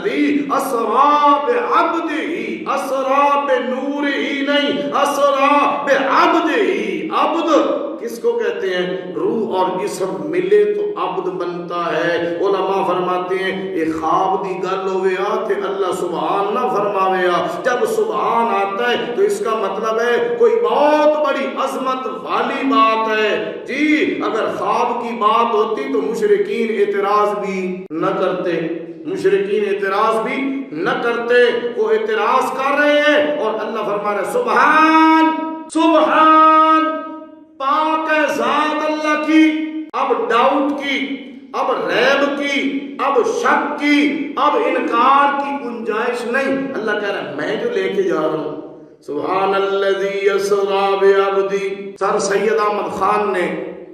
الذی اسرا بعبدہ، اسرا بنورہ نہیں، اسرا بعبدہ۔ عبد کس کو کہتے ہیں؟ روح اور جسم ملے تو عبد بنتا ہے۔ علماء فرماتے ہیں یہ خواب دی گل ہویا تے اللہ سبحان نہ فرماویا، جب سبحان آتا ہے تو اس کا مطلب ہے کوئی بہت بڑی عظمت والی بات ہے جی۔ اگر خواب کی بات ہوتی تو مشرکین اعتراض بھی نہ کرتے، مشرکین اعتراض بھی نہ کرتے، وہ اعتراض کر رہے ہیں اور اللہ فرما رہا ہے سبحان سبحان، پاک ہے ذات اللہ کی، اب ڈاؤٹ کی، اب ریب کی، اب شک کی، اب انکار کی گنجائش نہیں۔ اللہ کہہ رہا ہے میں جو لے کے جا رہا ہوں سبحان الذی اسری بعبدہ۔ سر سید احمد خان نے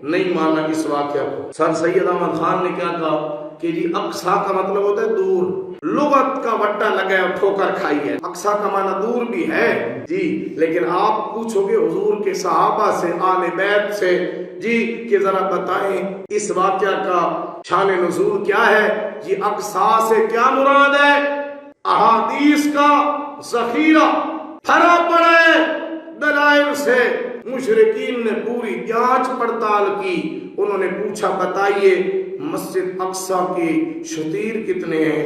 نہیں مانا اس واقعہ کو۔ سر سید احمد خان نے کیا کہا کہ جی اقصا کا مطلب ہوتا ہے دور، لغت کا وٹا لگا ہے ٹھوکر کھائی ہے۔ اقصا کا معنی دور بھی ہے جی، لیکن آپ پوچھو گے حضور کے صحابہ سے، آل بیت سے جی کہ ذرا بتائیں اس واقعہ کا شان نزول کیا ہے جی، اقصا سے کیا مراد ہے؟ احادیث کا ذخیرہ بھرا پڑا ہے دلائل سے۔ مشرکین نے پوری جانچ پڑتال کی، انہوں نے پوچھا بتائیے مسجد اقصی کی شتیر کتنے ہیں،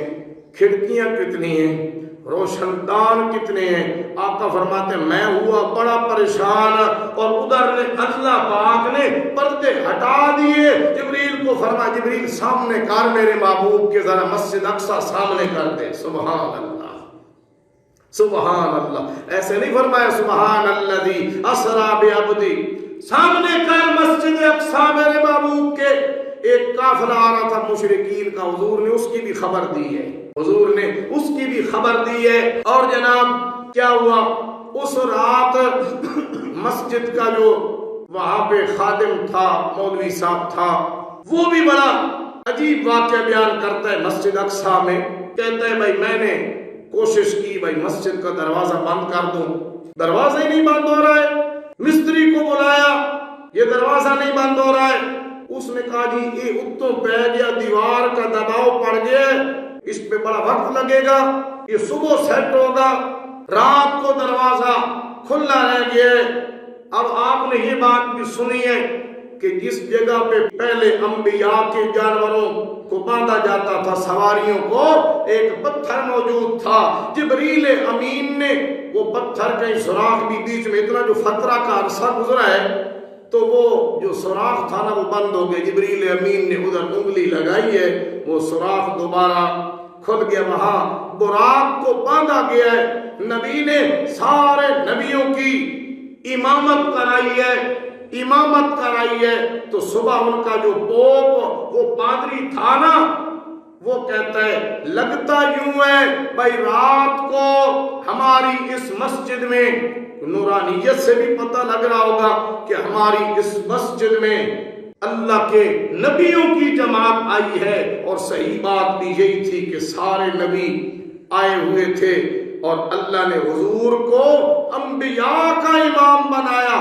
کھڑکیاں کتنی ہیں، روشن دان کتنے ہیں؟ آقا فرماتے ہیں میں ہوا بڑا پریشان، اور ادھر نے اللہ پاک نے پردے ہٹا دیے، جبریل کو فرما جبریل سامنے کر میرے محبوب کے، ذرا مسجد اقصی سامنے کر دے۔ سبحان اللہ سبحان اللہ، ایسے نہیں فرمایا سبحان الذی اسری بعبدہ، سامنے کر مسجد اقصی میرے محبوب کے۔ ایک قافلہ آ رہا تھا مشرکین کا، حضور نے اس کی بھی خبر دی ہے، حضور نے اس کی بھی خبر دی ہے۔ اور جناب کیا ہوا اس رات مسجد کا جو وہاں پہ خادم تھا، مولوی صاحب تھا، وہ بھی بڑا عجیب واقعہ بیان کرتا ہے مسجد اقصی میں۔ کہتا ہے بھائی میں نے کوشش کی بھائی مسجد کا دروازہ بند کر دوں، دروازہ ہی نہیں بند ہو رہا ہے، مستری کو بلایا یہ دروازہ نہیں بند ہو رہا ہے۔ اس نے کہا جی یہ اتوں پہ گیا، دیوار کا دباؤ پڑ گیا، اس پہ بڑا وقت لگے گا، یہ صبح سیٹ ہوگا، رات کو دروازہ کھلا رہ گیا ہے۔ اب آپ نے یہ بات بھی سنی ہے کہ جس جگہ پہ پہلے انبیاء کے جانوروں کو باندھا جاتا تھا سواریوں کو، ایک پتھر موجود تھا، جبریل امین نے وہ پتھر کہیں سوراخ بھی بیچ میں، اتنا جو فترہ کا عرصہ گزرا ہے تو وہ جو سوراخ تھا نا وہ بند ہو گیا، جبریل امین نے ادھر انگلی لگائی ہے، وہ سوراخ دوبارہ کھل گیا، وہاں براق کو باندھا گیا ہے۔ نبی نے سارے نبیوں کی امامت کرائی ہے، امامت کرائی ہے، تو صبح ان کا جو پوپ وہ پادری تھا نا، وہ کہتا ہے لگتا یوں ہے بھائی رات کو ہماری اس مسجد میں، نورانیت سے بھی پتہ لگ رہا ہوگا کہ ہماری اس مسجد میں اللہ کے نبیوں کی جماعت آئی ہے، اور صحیح بات بھی یہی تھی کہ سارے نبی آئے ہوئے تھے، اور اللہ نے حضور کو انبیاء کا امام بنایا۔